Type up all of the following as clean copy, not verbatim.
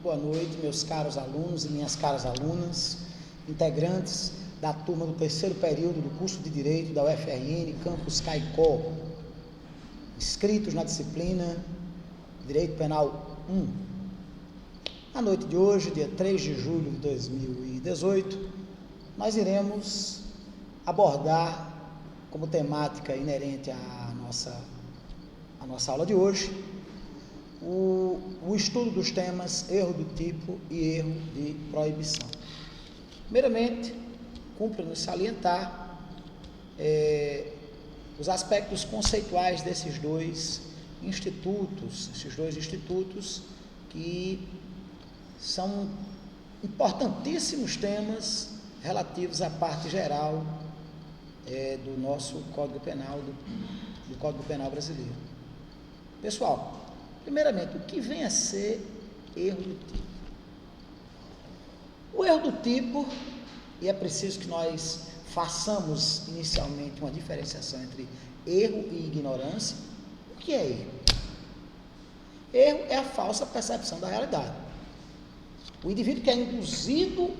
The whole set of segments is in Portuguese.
boa noite, meus caros alunos e minhas caras alunas, integrantes da turma do terceiro período do curso de Direito da UFRN, Campus Caicó, inscritos na disciplina Direito Penal 1. Na noite de hoje, dia 3 de julho de 2018, nós iremos abordar como temática inerente à nossa aula de hoje, o estudo dos temas erro do tipo e erro de proibição. Primeiramente, cumpre-nos salientar os aspectos conceituais desses dois institutos que são importantíssimos temas relativos à parte geral do nosso Código Penal, do Código Penal brasileiro. Pessoal, primeiramente, o que vem a ser erro do tipo? O erro do tipo, e é preciso que nós façamos inicialmente uma diferenciação entre erro e ignorância. O que é erro? Erro é a falsa percepção da realidade. O indivíduo que é induzido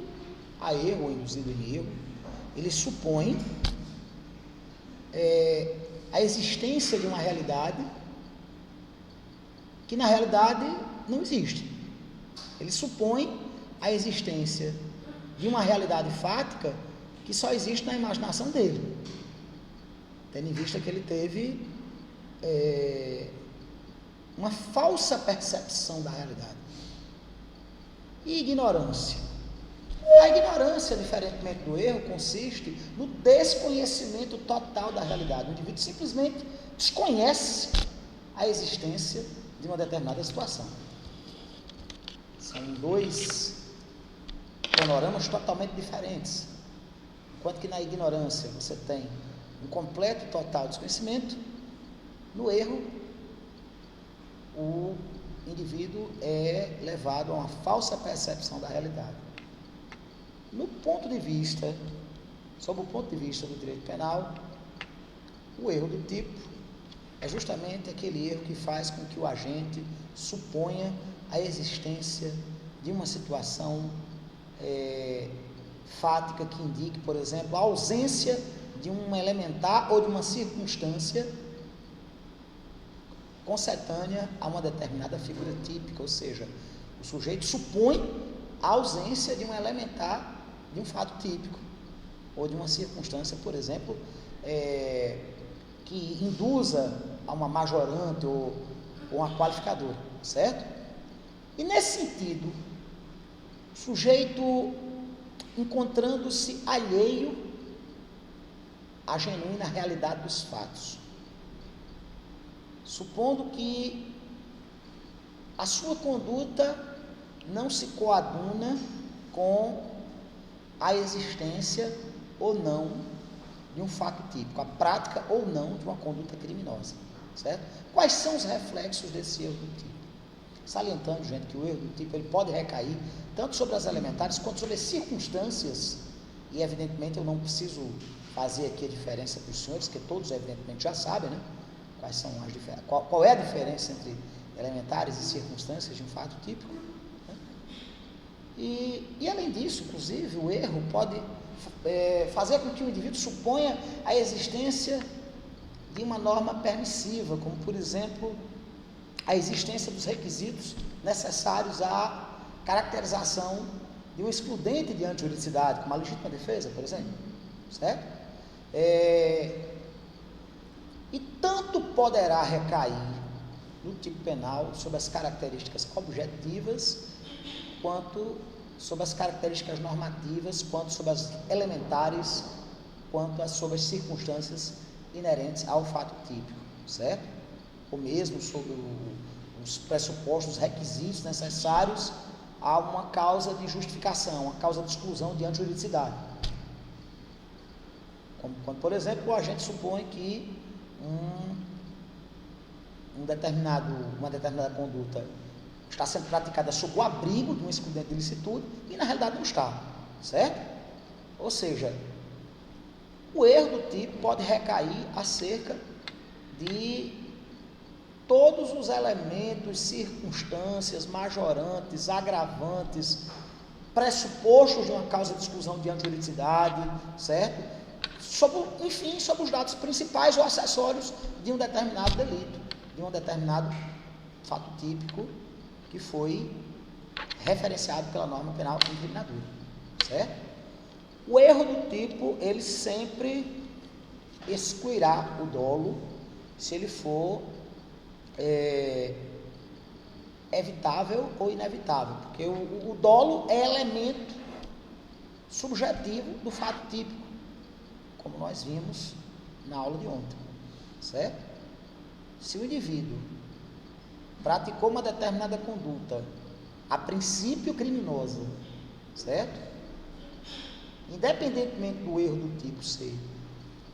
a erro ou induzido em erro, ele supõe a existência de uma realidade que na realidade não existe. Ele supõe a existência de uma realidade fática que só existe na imaginação dele, tendo em vista que ele teve uma falsa percepção da realidade. E ignorância? A ignorância, diferentemente do erro, consiste no desconhecimento total da realidade. O indivíduo simplesmente desconhece a existência de uma determinada situação. São dois panoramas totalmente diferentes. Enquanto que na ignorância você tem um completo e total desconhecimento, no erro o indivíduo é levado a uma falsa percepção da realidade. Sob o ponto de vista do direito penal, o erro do tipo é justamente aquele erro que faz com que o agente suponha a existência de uma situação fática que indique, por exemplo, a ausência de um elementar ou de uma circunstância concetânea a uma determinada figura típica, ou seja, o sujeito supõe a ausência de um elementar de um fato típico, ou de uma circunstância, por exemplo, que induza a uma majorante ou uma qualificadora, certo? E nesse sentido, o sujeito encontrando-se alheio à genuína realidade dos fatos, supondo que a sua conduta não se coaduna com a existência ou não de um fato típico, a prática ou não de uma conduta criminosa, certo? Quais são os reflexos desse erro do tipo? Salientando, gente, que o erro do tipo ele pode recair tanto sobre as elementares quanto sobre as circunstâncias, e evidentemente eu não preciso fazer aqui a diferença para os senhores, que todos evidentemente já sabem, né? Quais são as diferenças, qual é a diferença entre elementares e circunstâncias de um fato típico, né? E além disso, inclusive, o erro pode fazer com que o indivíduo suponha a existência de uma norma permissiva, como, por exemplo, a existência dos requisitos necessários à caracterização de um excludente de antijuridicidade, como a legítima defesa, por exemplo, certo? E tanto poderá recair no tipo penal sobre as características objetivas, quanto sobre as características normativas, quanto sobre as elementares, quanto sobre as circunstâncias inerentes ao fato típico, certo? Ou mesmo sobre os pressupostos, os requisitos necessários a uma causa de justificação, uma causa de exclusão de antijuridicidade. Como quando, por exemplo, o agente supõe que uma determinada conduta está sendo praticada sob o abrigo de um excludente de ilicitude e na realidade não está, certo? Ou seja, o erro do tipo pode recair acerca de todos os elementos, circunstâncias, majorantes, agravantes, pressupostos de uma causa de exclusão de antijuridicidade, certo? Enfim, sobre os dados principais ou acessórios de um determinado delito, de um determinado fato típico que foi referenciado pela norma penal incriminadora, certo? O erro do tipo, ele sempre excluirá o dolo se ele for evitável ou inevitável, porque o dolo é elemento subjetivo do fato típico, como nós vimos na aula de ontem, certo? Se o indivíduo praticou uma determinada conduta, a princípio criminosa, certo? Independentemente do erro do tipo ser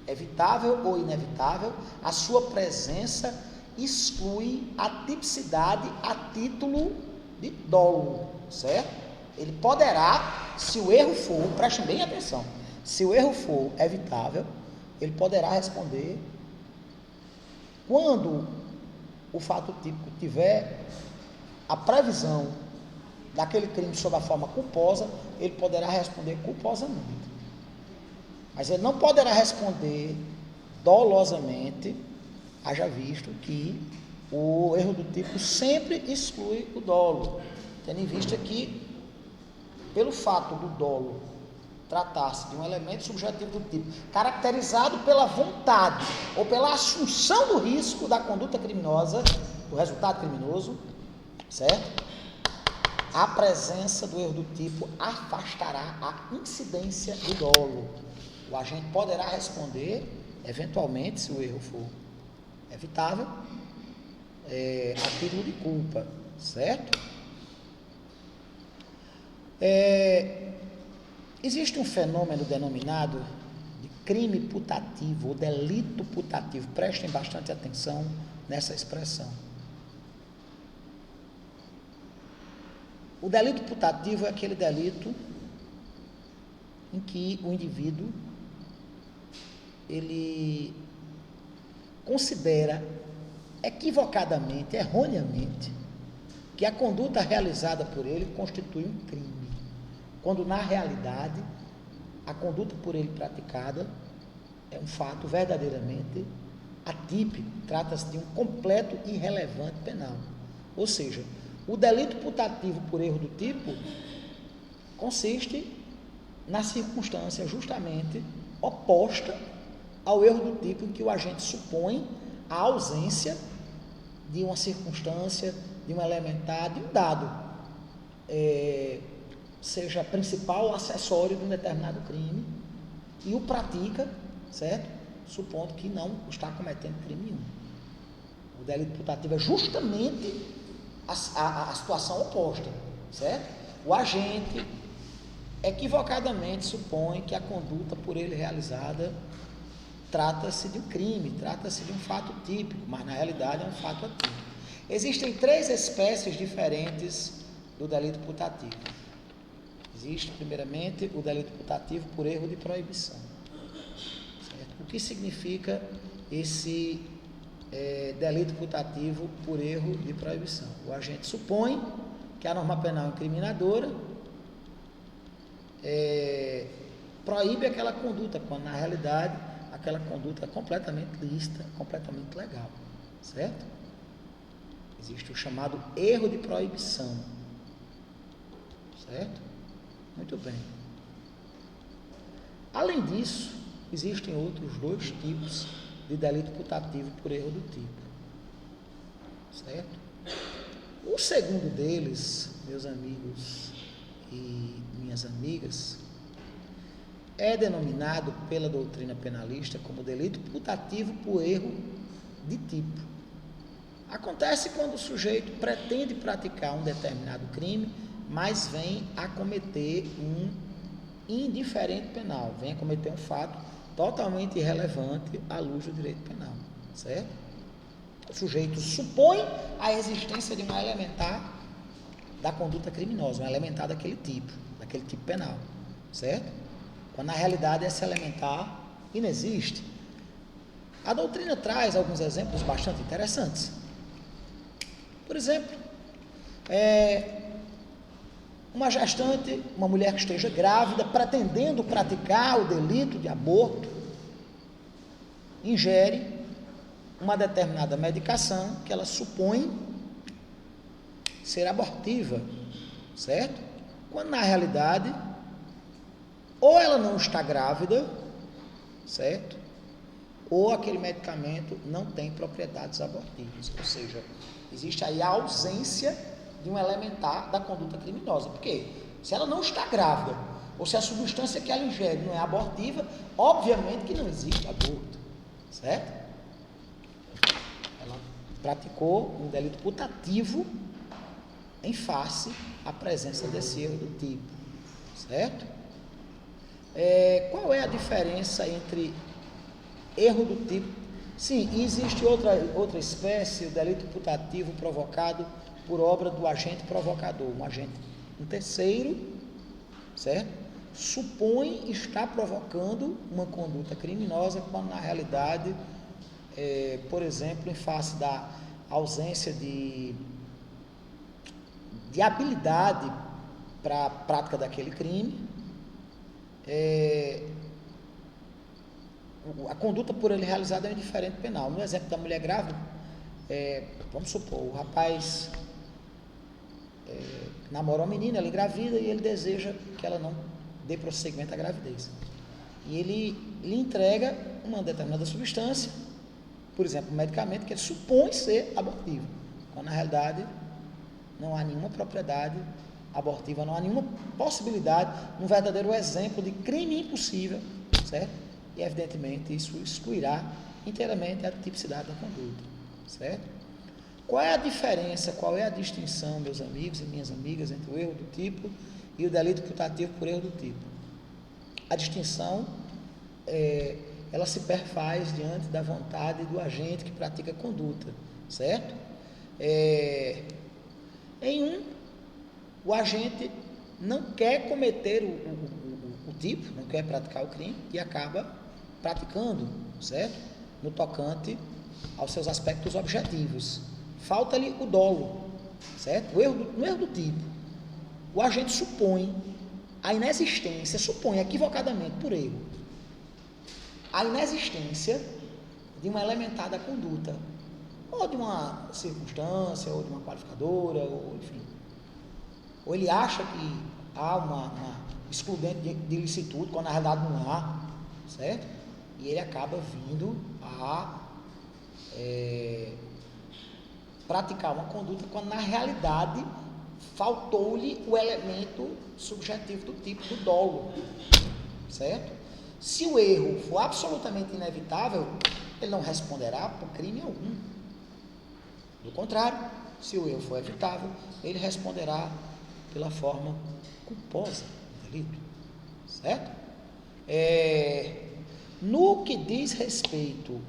evitável ou inevitável, a sua presença exclui a tipicidade a título de dolo, certo? Ele poderá, se o erro for, prestem bem atenção, se o erro for evitável, ele poderá responder quando o fato típico tiver a previsão daquele crime sob a forma culposa, ele poderá responder culposamente. Mas ele não poderá responder dolosamente, haja visto que o erro do tipo sempre exclui o dolo, tendo em vista que, pelo fato do dolo tratar-se de um elemento subjetivo do tipo, caracterizado pela vontade ou pela assunção do risco da conduta criminosa, do resultado criminoso, certo? A presença do erro do tipo afastará a incidência do dolo. O agente poderá responder, eventualmente, se o erro for evitável, a título de culpa, certo? Existe um fenômeno denominado de crime putativo, ou delito putativo. Prestem bastante atenção nessa expressão. O delito putativo é aquele delito em que o indivíduo ele considera equivocadamente, erroneamente, que a conduta realizada por ele constitui um crime, quando na realidade a conduta por ele praticada é um fato verdadeiramente atípico, trata-se de um completo irrelevante penal. Ou seja, o delito putativo por erro do tipo consiste na circunstância justamente oposta ao erro do tipo em que o agente supõe a ausência de uma circunstância, de um elementar, de um dado, seja principal ou acessório de um determinado crime, e o pratica, certo? Supondo que não está cometendo crime nenhum. O delito putativo é justamente a situação oposta, certo? O agente equivocadamente supõe que a conduta por ele realizada trata-se de um crime, trata-se de um fato típico, mas na realidade é um fato atípico. Existem 3 espécies diferentes do delito putativo. Existe, primeiramente, o delito putativo por erro de proibição. Certo? O que significa esse delito putativo por erro de proibição? O agente supõe que a norma penal incriminadora proíbe aquela conduta, quando na realidade aquela conduta é completamente lícita, completamente legal, certo? Existe o chamado erro de proibição, certo? Muito bem. Além disso, existem outros 2 tipos de delito putativo por erro do tipo, certo? O segundo deles, meus amigos e minhas amigas, é denominado pela doutrina penalista como delito putativo por erro de tipo. Acontece quando o sujeito pretende praticar um determinado crime, mas vem a cometer um indiferente penal, vem a cometer um fato totalmente irrelevante à luz do direito penal, certo? O sujeito supõe a existência de um elementar da conduta criminosa, um elementar daquele tipo penal, certo? Quando na realidade esse elementar inexiste. A doutrina traz alguns exemplos bastante interessantes. Por exemplo, uma gestante, uma mulher que esteja grávida, pretendendo praticar o delito de aborto, ingere uma determinada medicação que ela supõe ser abortiva, certo? Quando na realidade, ou ela não está grávida, certo? Ou aquele medicamento não tem propriedades abortivas, ou seja, existe aí a ausência de um elementar da conduta criminosa. Por quê? Se ela não está grávida, ou se a substância que ela ingere não é abortiva, obviamente que não existe aborto, certo? Ela praticou um delito putativo em face à presença desse erro do tipo, certo? Qual é a diferença entre erro do tipo? Sim, existe outra espécie, o delito putativo provocado por obra do agente provocador, um terceiro, certo? Supõe estar provocando uma conduta criminosa, quando na realidade, por exemplo, em face da ausência de habilidade para a prática daquele crime, a conduta por ele realizada é indiferente penal. No exemplo da mulher grávida, vamos supor, o rapaz namora uma menina, ela engravida e ele deseja que ela não dê prosseguimento à gravidez. E ele lhe entrega uma determinada substância, por exemplo, um medicamento que ele supõe ser abortivo, quando na realidade não há nenhuma propriedade abortiva, não há nenhuma possibilidade, um verdadeiro exemplo de crime impossível, certo? E evidentemente isso excluirá inteiramente a tipicidade da conduta, certo? Qual é a diferença, qual é a distinção, meus amigos e minhas amigas, entre o erro do tipo e o delito putativo por erro do tipo? A distinção, ela se perfaz diante da vontade do agente que pratica a conduta, certo? Em um, o agente não quer cometer o tipo, não quer praticar o crime e acaba praticando, certo? No tocante aos seus aspectos objetivos. Falta-lhe o dolo, certo? No erro do tipo, o agente supõe a inexistência, supõe equivocadamente, por erro, a inexistência de uma elementar da conduta, ou de uma circunstância, ou de uma qualificadora, ou enfim. Ou ele acha que há uma excludente de ilicitude, quando na realidade não há, certo? E ele acaba vindo a praticar uma conduta, quando na realidade faltou-lhe o elemento subjetivo do tipo do dolo, certo? Se o erro for absolutamente inevitável, ele não responderá por crime algum. Do contrário, se o erro for evitável, ele responderá pela forma culposa do delito, certo? No que diz respeito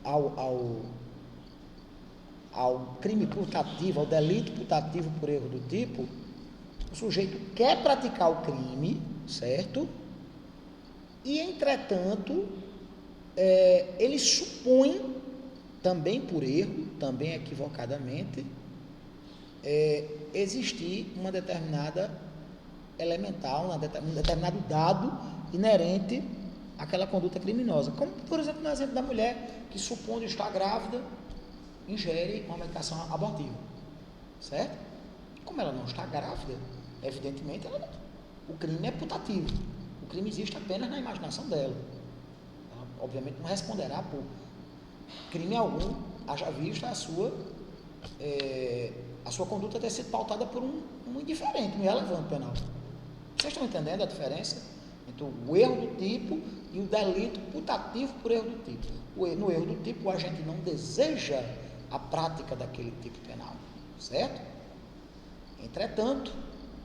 ao crime putativo, ao delito putativo por erro do tipo, o sujeito quer praticar o crime, certo? E, entretanto, ele supõe, também por erro, também equivocadamente, existir uma determinada elementar, um determinado dado inerente àquela conduta criminosa. Como, por exemplo, no exemplo da mulher que, supondo estar grávida, ingere uma medicação abortiva, certo? Como ela não está grávida, evidentemente, o crime é putativo. O crime existe apenas na imaginação dela. Ela, obviamente, não responderá por crime algum, haja vista a sua conduta ter sido pautada por um indiferente, um irrelevante penal. Vocês estão entendendo a diferença entre o erro do tipo e o delito putativo por erro do tipo? No erro do tipo, o agente não deseja a prática daquele tipo penal, certo? Entretanto,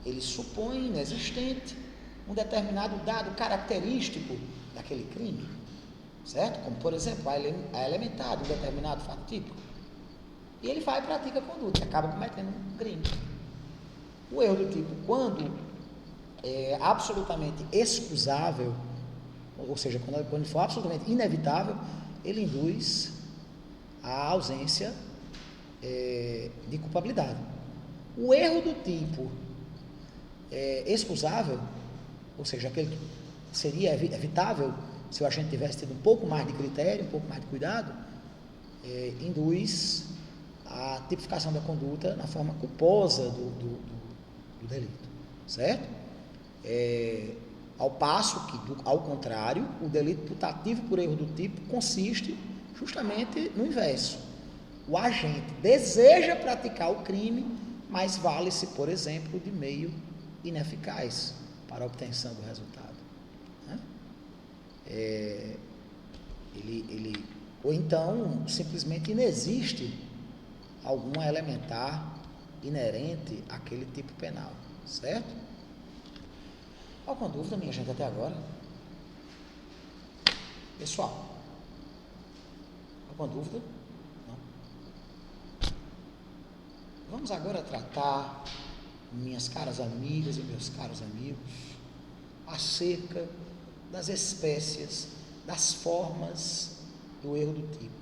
ele supõe inexistente um determinado dado característico daquele crime, certo? Como, por exemplo, a elementar de um determinado fato típico. E ele vai e pratica a conduta e acaba cometendo um crime. O erro do tipo, quando é absolutamente excusável, ou seja, quando for absolutamente inevitável, ele induz a ausência de culpabilidade. O erro do tipo excusável, ou seja, aquele que seria evitável se o agente tivesse tido um pouco mais de critério, um pouco mais de cuidado, induz a tipificação da conduta na forma culposa do delito, certo? Ao passo que, ao contrário, o delito putativo por erro do tipo consiste justamente no inverso. O agente deseja praticar o crime, mas vale-se, por exemplo, de meio ineficaz para a obtenção do resultado, né? Ou então, simplesmente inexiste alguma elementar inerente àquele tipo penal, certo? Alguma dúvida, minha gente, até agora? Pessoal, alguma dúvida? Não? Vamos agora tratar, minhas caras amigas e meus caros amigos, acerca das espécies, das formas do erro do tipo.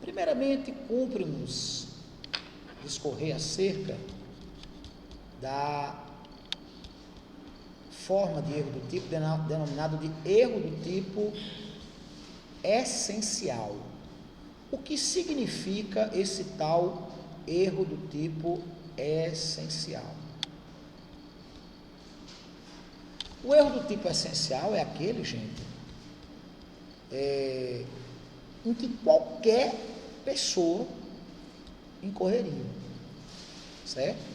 Primeiramente, cumpre-nos discorrer acerca da forma de erro do tipo denominado de erro do tipo essencial. O que significa esse tal erro do tipo essencial? O erro do tipo essencial é aquele, gente, em que qualquer pessoa incorreria, certo?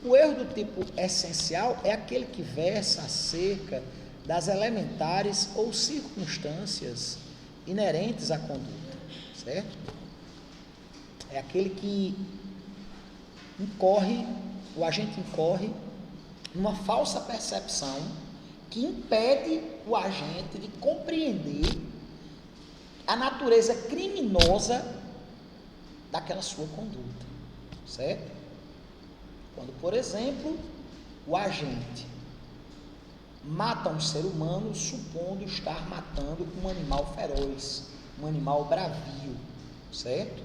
O erro do tipo essencial é aquele que versa acerca das elementares ou circunstâncias inerentes à conduta, certo? É aquele que o agente incorre numa falsa percepção que impede o agente de compreender a natureza criminosa daquela sua conduta, certo? Quando, por exemplo, o agente mata um ser humano supondo estar matando um animal feroz, um animal bravio, certo?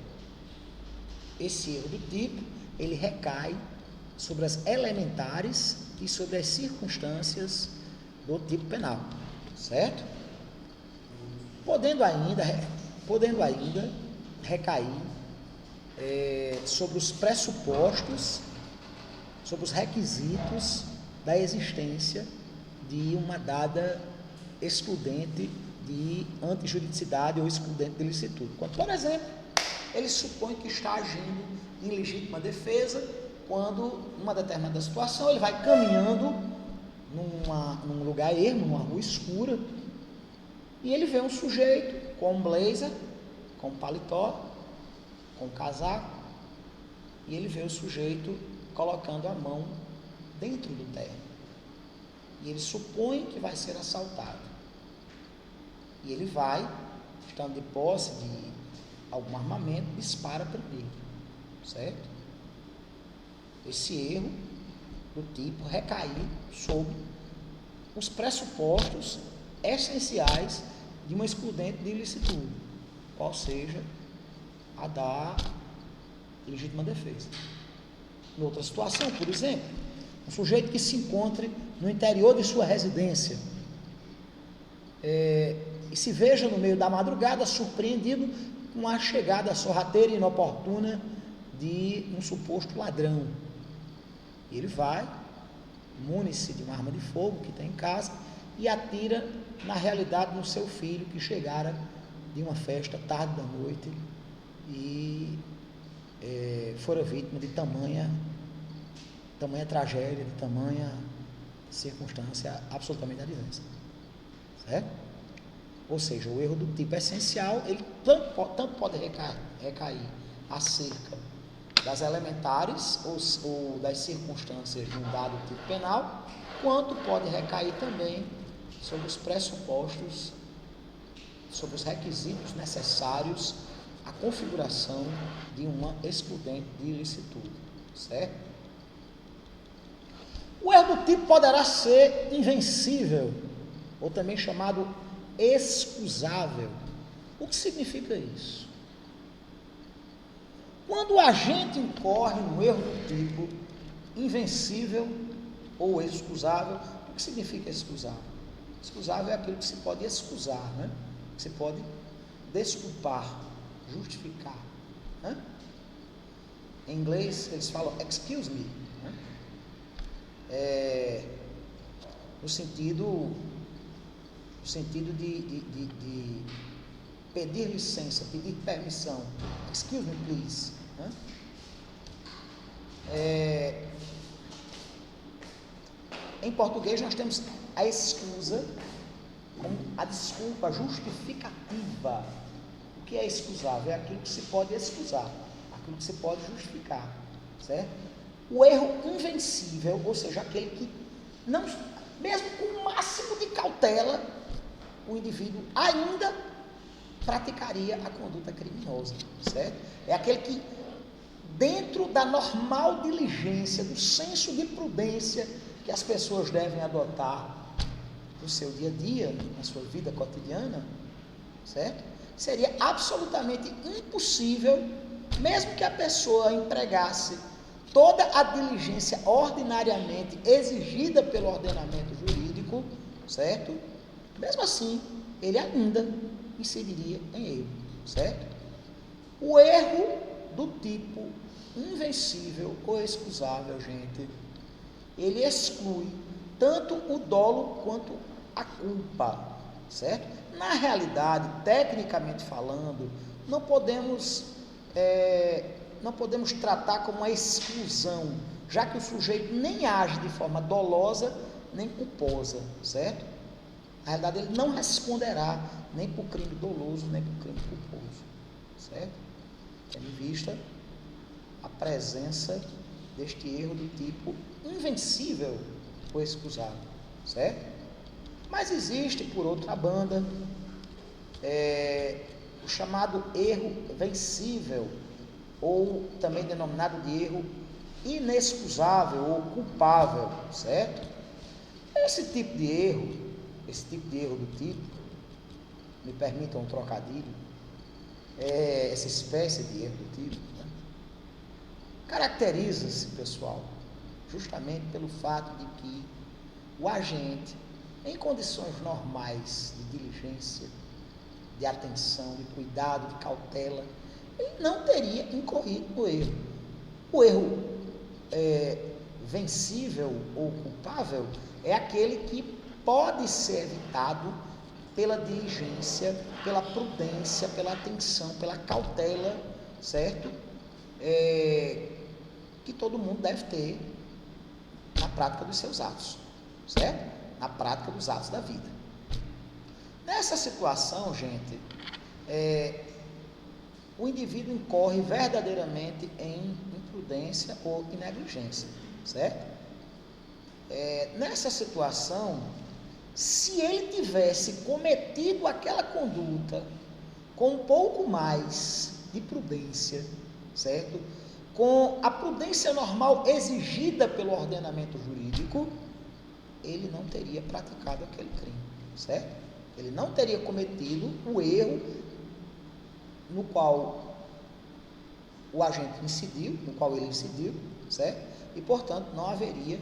Esse erro do tipo, ele recai sobre as elementares e sobre as circunstâncias do tipo penal, certo? Podendo ainda recair sobre os pressupostos, sobre os requisitos da existência de uma dada excludente de antijuridicidade ou excludente de licitude. Quando, por exemplo, ele supõe que está agindo em legítima defesa, quando, numa determinada situação, ele vai caminhando num lugar ermo, numa rua escura, e ele vê um sujeito com um blazer, com um paletó, com um casaco, e ele vê o sujeito colocando a mão dentro do terno. E ele supõe que vai ser assaltado. E ele vai, estando de posse de algum armamento, dispara primeiro, certo? Esse erro do tipo recair sobre os pressupostos essenciais de uma excludente de ilicitude, qual seja a da legítima defesa. Em outra situação, por exemplo, um sujeito que se encontre no interior de sua residência e se veja no meio da madrugada surpreendido com a chegada sorrateira e inoportuna de um suposto ladrão. Ele vai, mune-se de uma arma de fogo que tem em casa e atira, na realidade, no seu filho que chegara de uma festa tarde da noite e fora vítima de tamanha tragédia, de tamanha circunstância absolutamente adversa, certo? Ou seja, o erro do tipo essencial, ele tanto pode recair acerca das elementares ou das circunstâncias de um dado tipo penal, quanto pode recair também sobre os pressupostos, sobre os requisitos necessários à configuração de uma excludente de ilicitude, certo? O erro do tipo poderá ser invencível, ou também chamado excusável. O que significa isso? Quando o agente incorre no erro do tipo invencível ou excusável, o que significa excusável? Excusável é aquilo que se pode excusar, né? Que se pode desculpar, justificar, né? Em inglês eles falam excuse me, né? No sentido de pedir licença, pedir permissão. Excuse me, please, né? Em português nós temos a excusa como a desculpa justificativa. O que é excusável? É aquilo que se pode excusar, aquilo que se pode justificar, certo? O erro invencível, ou seja, aquele que não, mesmo com o máximo de cautela, o indivíduo ainda praticaria a conduta criminosa, certo? É aquele que, dentro da normal diligência, do senso de prudência que as pessoas devem adotar no seu dia a dia, na sua vida cotidiana, certo? Seria absolutamente impossível, mesmo que a pessoa empregasse toda a diligência ordinariamente exigida pelo ordenamento jurídico, certo? Mesmo assim, ele ainda incidiria em erro, certo? O erro do tipo invencível ou excusável, gente, ele exclui tanto o dolo quanto a culpa, certo? Na realidade, tecnicamente falando, não podemos tratar como uma exclusão, já que o sujeito nem age de forma dolosa nem culposa, certo? Na realidade, ele não responderá nem por crime doloso, nem por crime culposo, certo? Tendo em vista a presença deste erro do tipo invencível ou excusável, certo? Mas existe, por outra banda, o chamado erro vencível, ou também denominado de erro inexcusável ou culpável, certo? Esse tipo de erro do tipo, me permitam um trocadilho, essa espécie de erro do tipo, né? Caracteriza-se, pessoal, justamente pelo fato de que o agente, em condições normais de diligência, de atenção, de cuidado, de cautela, ele não teria incorrido no erro. O erro vencível ou culpável é aquele que pode ser evitado pela diligência, pela prudência, pela atenção, pela cautela, certo? Que todo mundo deve ter na prática dos seus atos, certo? Na prática dos atos da vida. Nessa situação, gente, o indivíduo incorre verdadeiramente em imprudência ou em negligência, certo? Nessa situação, se ele tivesse cometido aquela conduta com um pouco mais de prudência, certo? Com a prudência normal exigida pelo ordenamento jurídico, ele não teria praticado aquele crime, certo? Ele não teria cometido o erro no qual o agente incidiu, no qual ele incidiu, certo? E, portanto, não haveria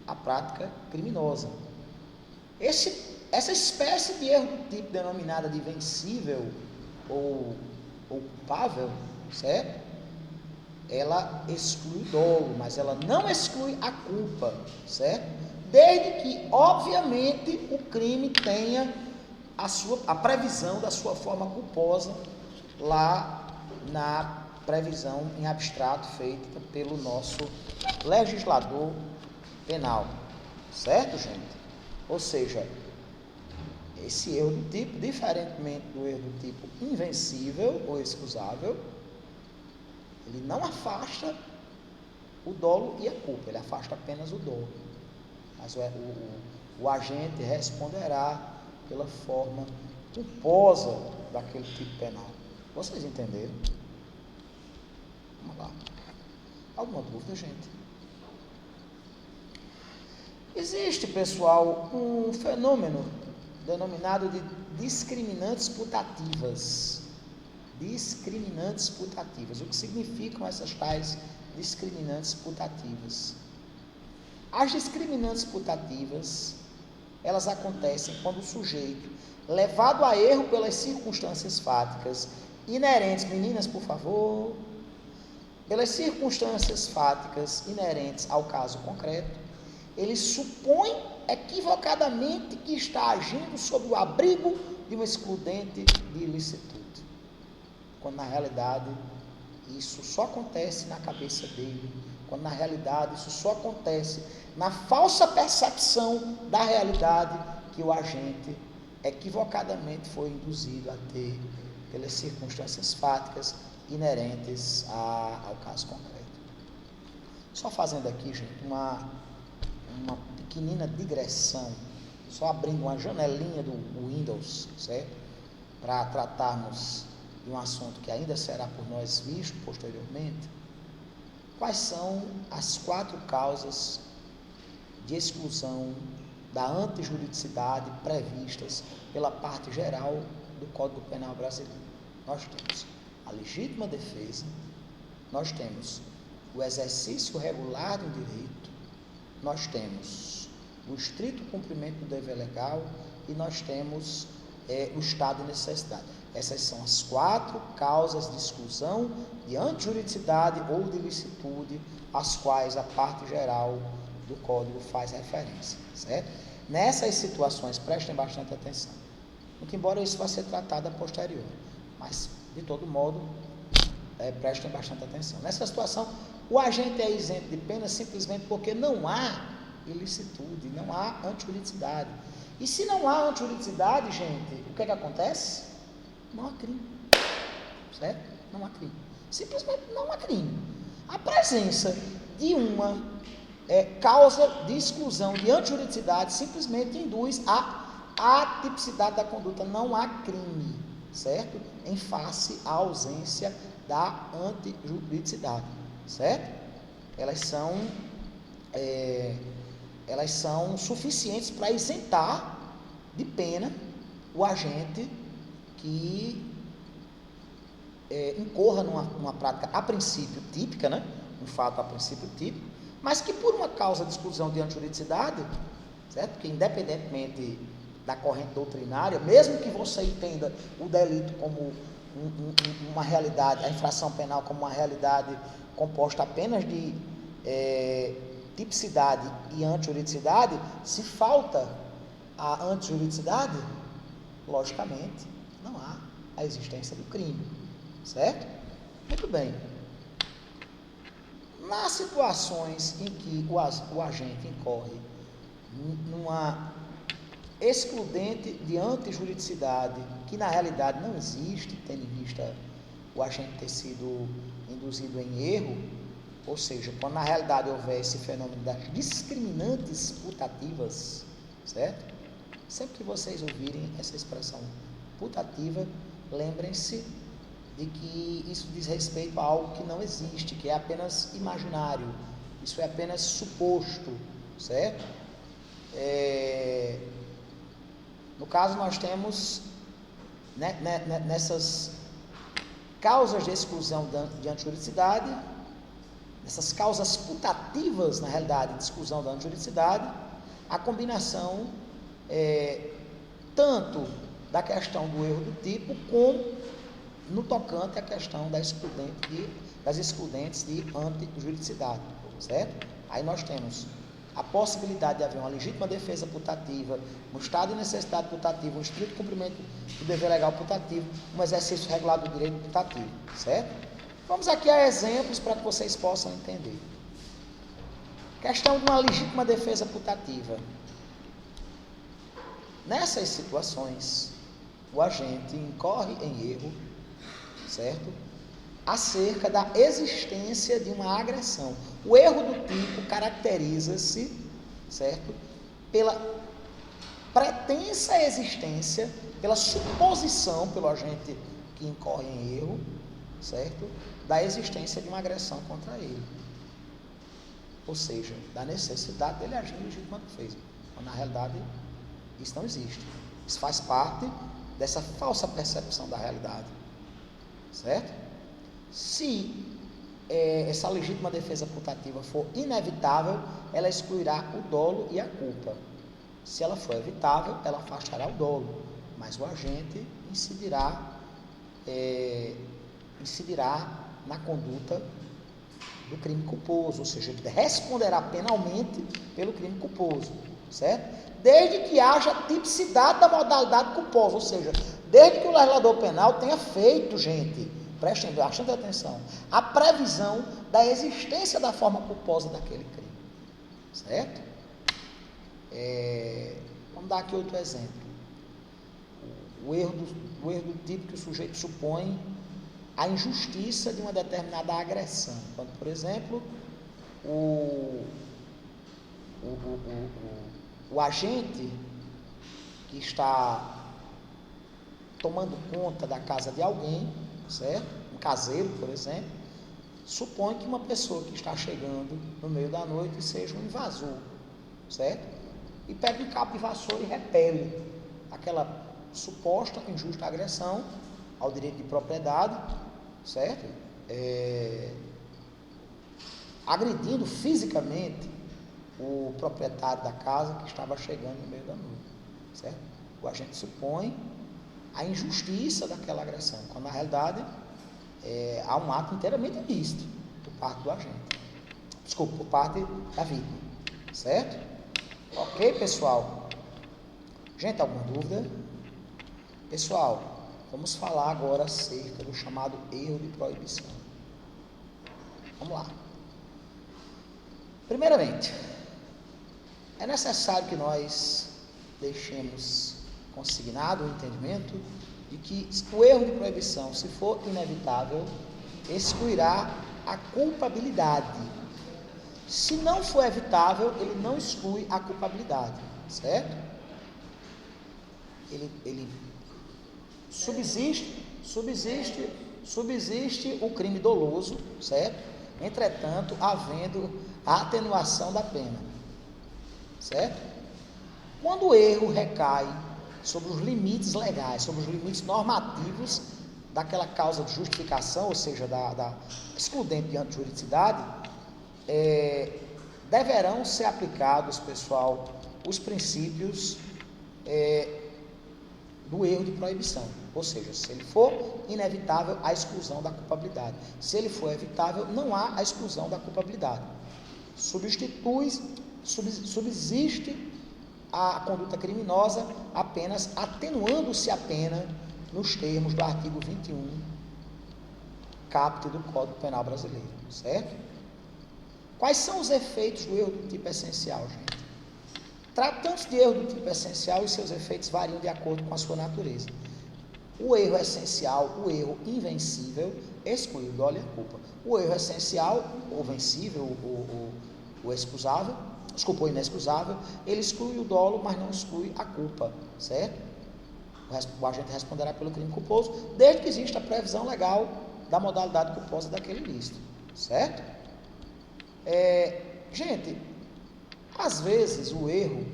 a prática criminosa. Essa espécie de erro do tipo denominada de vencível ou culpável, certo? Ela exclui o dolo, mas ela não exclui a culpa, certo? Desde que, obviamente, o crime tenha a previsão da sua forma culposa lá na previsão em abstrato feita pelo nosso legislador penal, certo, gente? Ou seja, esse erro do tipo, diferentemente do erro do tipo invencível ou excusável, ele não afasta o dolo e a culpa, ele afasta apenas o dolo. Mas o agente responderá pela forma culposa daquele tipo penal. Vocês entenderam? Vamos lá. Alguma dúvida, gente? Existe, pessoal, um fenômeno denominado de discriminantes putativas. discriminantes putativas. O que significam essas tais discriminantes putativas? As discriminantes putativas, elas acontecem quando o sujeito, levado a erro pelas circunstâncias fáticas inerentes, meninas, por favor, pelas circunstâncias fáticas inerentes ao caso concreto, ele supõe equivocadamente que está agindo sob o abrigo de um excludente de ilicitude, quando na realidade isso só acontece na cabeça dele, quando na realidade isso só acontece na falsa percepção da realidade que o agente equivocadamente foi induzido a ter pelas circunstâncias fáticas inerentes ao caso concreto. Só fazendo aqui, gente, uma pequenina digressão, só abrindo uma janelinha do Windows, certo? Para tratarmos de um assunto que ainda será por nós visto posteriormente. Quais são as 4 causas de exclusão da antijuridicidade previstas pela parte geral do Código Penal brasileiro? Nós temos a legítima defesa, nós temos o exercício regular do direito, nós temos o estrito cumprimento do dever legal e nós temos o estado de necessidade. Essas são as 4 causas de exclusão de antijuridicidade ou de ilicitude, às quais a parte geral do Código faz referência, certo? Nessas situações, prestem bastante atenção, porque embora isso vá ser tratado a posterior, mas, de todo modo, prestem bastante atenção. Nessa situação, o agente é isento de pena simplesmente porque não há ilicitude, não há antijuridicidade. E se não há antijuridicidade, gente, o que é que acontece? Não há crime, certo? Não há crime. Simplesmente não há crime. A presença de uma causa de exclusão de antijuridicidade simplesmente induz a atipicidade da conduta. Não há crime, certo? Em face à ausência da antijuridicidade, certo? Elas são suficientes para isentar de pena o agente que incorra numa prática a princípio típica, né? Um fato a princípio típico, mas que por uma causa de exclusão de antijuridicidade, certo? Que independentemente da corrente doutrinária, mesmo que você entenda o delito como uma realidade, a infração penal como uma realidade composta apenas de tipicidade e antijuridicidade, se falta a antijuridicidade, logicamente não há a existência do crime, certo? Muito bem. Nas situações em que o agente incorre numa excludente de antijuridicidade, que na realidade não existe, tendo em vista o agente ter sido induzido em erro, ou seja, quando na realidade houver esse fenômeno das discriminantes putativas, certo? Sempre que vocês ouvirem essa expressão putativa, lembrem-se de que isso diz respeito a algo que não existe, que é apenas imaginário, isso é apenas suposto, certo? No caso, nós temos, nessas causas de exclusão de antijuridicidade, nessas causas putativas, na realidade, de exclusão da antijuridicidade, a combinação tanto da questão do erro do tipo, como no tocante à questão das excludentes de antijuridicidade, certo? Aí nós temos a possibilidade de haver uma legítima defesa putativa, um estado de necessidade putativa, um estrito cumprimento do dever legal putativo, um exercício regular do direito putativo, certo? Vamos aqui a exemplos para que vocês possam entender. Questão de uma legítima defesa putativa. Nessas situações, o agente incorre em erro, certo? Acerca da existência de uma agressão. O erro do tipo caracteriza-se, certo? Pela pretensa existência, pela suposição pelo agente que incorre em erro, certo? Da existência de uma agressão contra ele. Ou seja, da necessidade dele agir em legítima defesa. Mas, na realidade, isso não existe. Isso faz parte dessa falsa percepção da realidade. certo? Se essa legítima defesa putativa for inevitável, ela excluirá o dolo e a culpa. Se ela for evitável, ela afastará o dolo, mas o agente incidirá na conduta do crime culposo, ou seja, ele responderá penalmente pelo crime culposo, certo? Desde que haja tipicidade da modalidade culposa, ou seja, desde que o legislador penal tenha feito, gente, prestem bastante atenção, a previsão da existência da forma culposa daquele crime, certo? Vamos dar aqui outro exemplo. O erro do tipo que o sujeito supõe a injustiça de uma determinada agressão. Quando, por exemplo, o agente que está tomando conta da casa de alguém, certo? Um caseiro, por exemplo, supõe que uma pessoa que está chegando no meio da noite seja um invasor, certo? E pega um cabo de vassoura e repele aquela suposta injusta agressão ao direito de propriedade, certo? Agredindo fisicamente o proprietário da casa que estava chegando no meio da noite, certo? O agente supõe a injustiça daquela agressão, quando na realidade há um ato inteiramente ilícito por parte do agente, por parte da vítima, certo? Ok, pessoal? Gente, alguma dúvida? Pessoal, vamos falar agora acerca do chamado erro de proibição. Vamos lá. Primeiramente, é necessário que nós deixemos consignado o entendimento de que o erro de proibição, se for inevitável, excluirá a culpabilidade. Se não for evitável, ele não exclui a culpabilidade, certo? Ele subsiste o crime doloso, certo? Entretanto, havendo a atenuação da pena, certo? Quando o erro recai sobre os limites legais, sobre os limites normativos daquela causa de justificação, ou seja, da excludente de antijuridicidade, deverão ser aplicados, pessoal, os princípios do erro de proibição, ou seja, se ele for inevitável, a exclusão da culpabilidade. Se ele for evitável, não há a exclusão da culpabilidade. Subsiste a conduta criminosa apenas atenuando-se a pena nos termos do artigo 21, caput do Código Penal Brasileiro, certo? Quais são os efeitos do erro do tipo essencial, gente? Tratando-se de erro do tipo essencial, os seus efeitos variam de acordo com a sua natureza. O erro essencial, o erro invencível, exclui o dolo e a culpa. O erro essencial, o vencível, o excusável, o inexcusável, ele exclui o dolo, mas não exclui a culpa, certo? O agente responderá pelo crime culposo, desde que exista a previsão legal da modalidade culposa daquele ilícito, certo? Gente, às vezes o erro,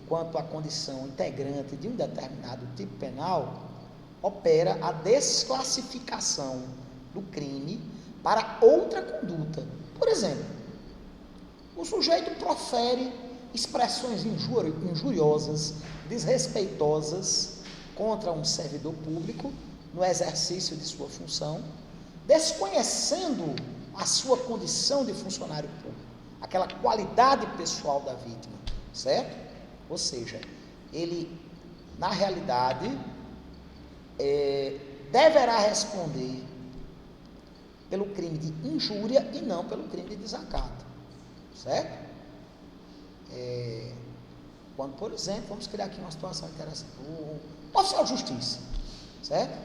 quanto à condição integrante de um determinado tipo penal, opera a desclassificação do crime para outra conduta. Por exemplo, o sujeito profere expressões injuriosas, desrespeitosas contra um servidor público no exercício de sua função, desconhecendo a sua condição de funcionário público, aquela qualidade pessoal da vítima, certo? Ou seja, ele, na realidade, deverá responder pelo crime de injúria e não pelo crime de desacato, certo? Quando, por exemplo, vamos criar aqui uma situação interessante, o oficial de justiça, certo?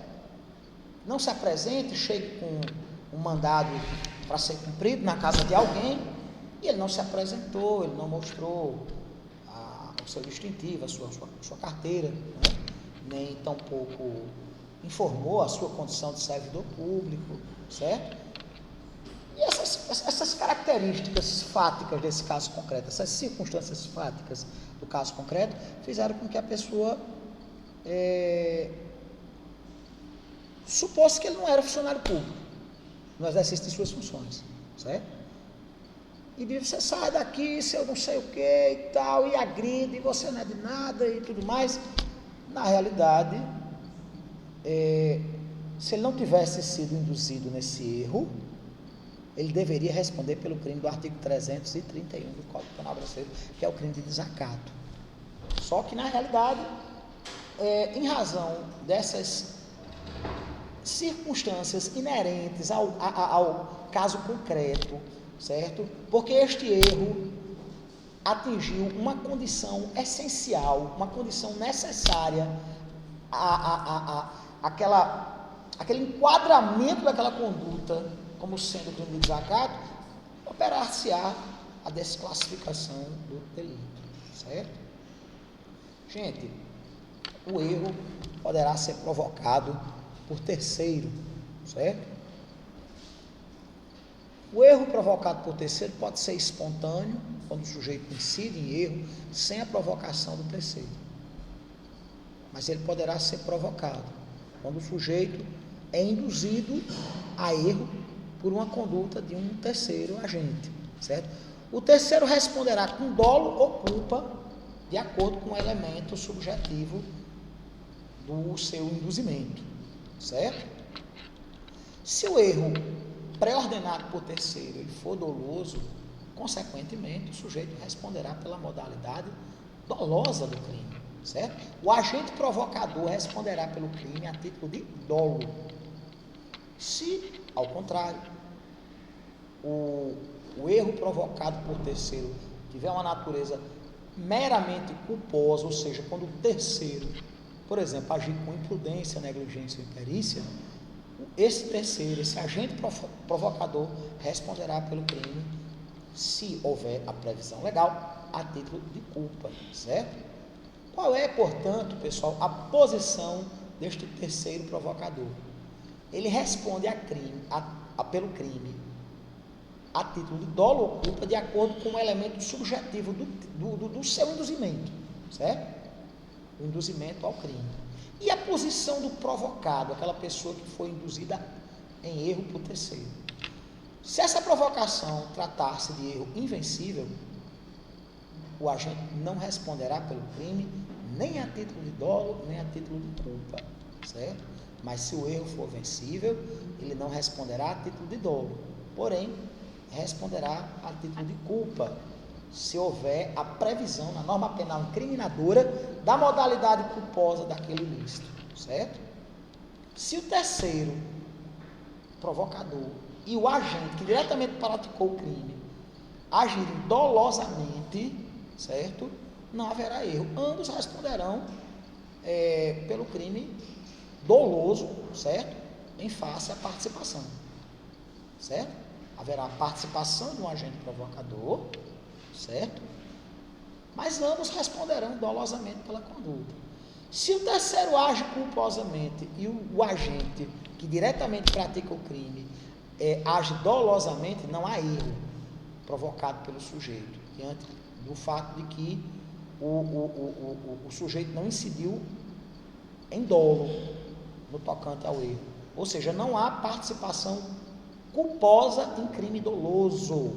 Não se apresente, chegue com um mandado para ser cumprido na casa de alguém, e ele não se apresentou, ele não mostrou o seu distintivo, a sua carteira, né? Nem tampouco informou a sua condição de servidor público, certo? E essas características fáticas desse caso concreto, essas circunstâncias fáticas do caso concreto, fizeram com que a pessoa Suposto que ele não era funcionário público, no exercício de suas funções, certo? E diz, você sai daqui, se eu não sei o que e tal, e agride, e você não é de nada e tudo mais. Na realidade, se ele não tivesse sido induzido nesse erro, ele deveria responder pelo crime do artigo 331 do Código Penal Brasileiro, que é o crime de desacato. Só que, na realidade, em razão dessas circunstâncias inerentes ao caso concreto, certo? Porque este erro atingiu uma condição essencial, uma condição necessária, aquele enquadramento daquela conduta como sendo crime de desacato, operar-se-á a desclassificação do delito, certo? Gente, o erro poderá ser provocado por terceiro, certo? O erro provocado por terceiro pode ser espontâneo, quando o sujeito incide em erro, sem a provocação do terceiro. Mas ele poderá ser provocado, quando o sujeito é induzido a erro por uma conduta de um terceiro agente, certo? O terceiro responderá com dolo ou culpa, de acordo com o elemento subjetivo do seu induzimento, certo? Se o erro pré-ordenado por terceiro ele for doloso, consequentemente o sujeito responderá pela modalidade dolosa do crime, certo? O agente provocador responderá pelo crime a título de dolo. Se, ao contrário, o erro provocado por terceiro tiver uma natureza meramente culposa, ou seja, quando o terceiro, por exemplo, agir com imprudência, negligência ou imperícia, esse terceiro, esse agente provocador, responderá pelo crime, se houver a previsão legal, a título de culpa, certo? Qual é, portanto, pessoal, a posição deste terceiro provocador? Ele responde pelo crime a título de dolo ou culpa, de acordo com o elemento subjetivo do seu induzimento, certo? O induzimento ao crime. E a posição do provocado, aquela pessoa que foi induzida em erro por terceiro? Se essa provocação tratar-se de erro invencível, o agente não responderá pelo crime nem a título de dolo, nem a título de culpa, certo? Mas se o erro for vencível, ele não responderá a título de dolo, porém, responderá a título de culpa, se houver a previsão na norma penal incriminadora da modalidade culposa daquele ilícito, certo? Se o terceiro provocador e o agente que diretamente praticou o crime agirem dolosamente, certo? Não haverá erro. Ambos responderão pelo crime doloso, certo? Em face à participação, certo? Haverá participação de um agente provocador, certo? Mas ambos responderão dolosamente pela conduta. Se o terceiro age culposamente e o agente que diretamente pratica o crime age dolosamente, não há erro provocado pelo sujeito, diante do fato de que o sujeito não incidiu em dolo no tocante ao erro. Ou seja, não há participação culposa em crime doloso.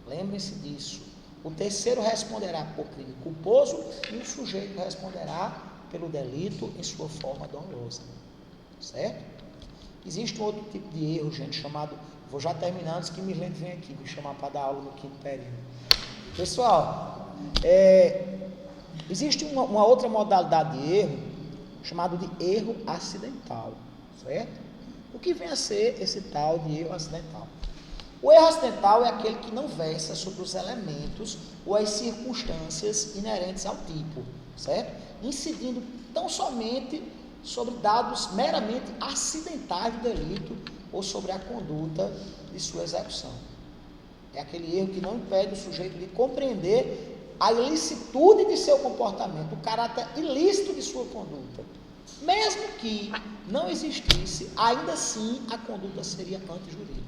Lembrem-se disso. O terceiro responderá por crime culposo e o sujeito responderá pelo delito em sua forma dolosa, certo? Existe um outro tipo de erro, gente, chamado, vou já terminando, antes que Mirlene vem aqui me chamar para dar aula no quinto período. Pessoal, existe uma outra modalidade de erro, chamado de erro acidental, certo? O que vem a ser esse tal de erro acidental? O erro acidental é aquele que não versa sobre os elementos ou as circunstâncias inerentes ao tipo, certo? Incidindo tão somente sobre dados meramente acidentais do delito ou sobre a conduta de sua execução. É aquele erro que não impede o sujeito de compreender a ilicitude de seu comportamento, o caráter ilícito de sua conduta. Mesmo que não existisse, ainda assim a conduta seria antijurídica,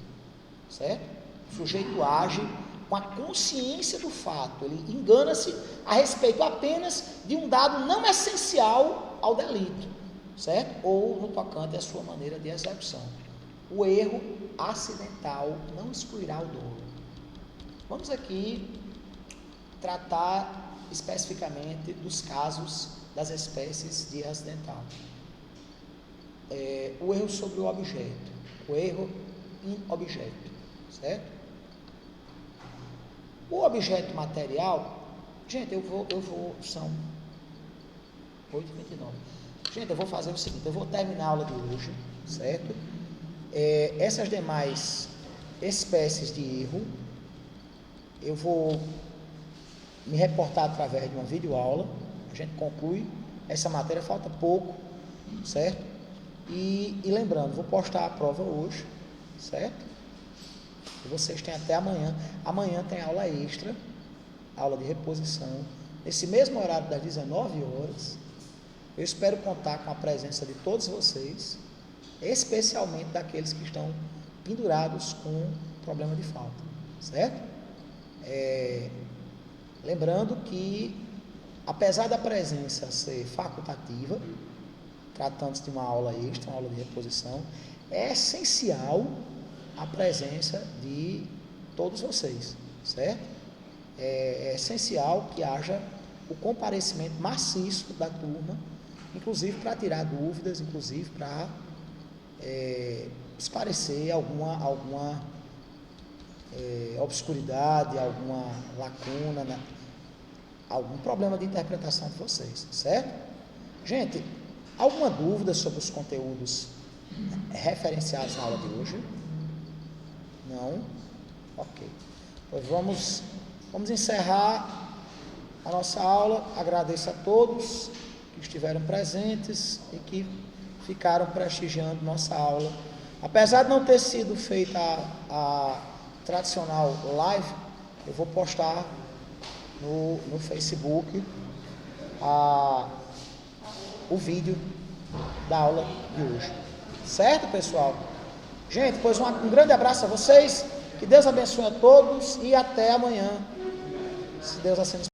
certo? O sujeito age com a consciência do fato, ele engana-se a respeito apenas de um dado não essencial ao delito, certo? Ou no tocante à sua maneira de execução. O erro acidental não excluirá o dolo. Vamos aqui tratar especificamente dos casos das espécies de erro acidental. O erro sobre o objeto, o erro em objeto, certo? O objeto material, gente, são 8h29. Gente, eu vou fazer o seguinte, eu vou terminar a aula de hoje, certo? Essas demais espécies de erro, eu vou me reportar através de uma videoaula, a gente conclui essa matéria, falta pouco, certo? E lembrando, vou postar a prova hoje, certo? E vocês têm até amanhã. Amanhã tem aula extra, aula de reposição, nesse mesmo horário das 19 horas. Eu espero contar com a presença de todos vocês, especialmente daqueles que estão pendurados com problema de falta, certo? Lembrando que, apesar da presença ser facultativa, tratando-se de uma aula extra, uma aula de reposição, é essencial a presença de todos vocês, certo? É essencial que haja o comparecimento maciço da turma, inclusive para tirar dúvidas, inclusive para esclarecer alguma obscuridade, alguma lacuna, algum problema de interpretação de vocês, certo? Gente, alguma dúvida sobre os conteúdos referenciados na aula de hoje? Não? Ok. Pois vamos encerrar a nossa aula. Agradeço a todos que estiveram presentes e que ficaram prestigiando nossa aula. Apesar de não ter sido feita a tradicional live, eu vou postar no Facebook o vídeo da aula de hoje. Certo, pessoal? Gente, pois um grande abraço a vocês, que Deus abençoe a todos e até amanhã, se Deus assim nos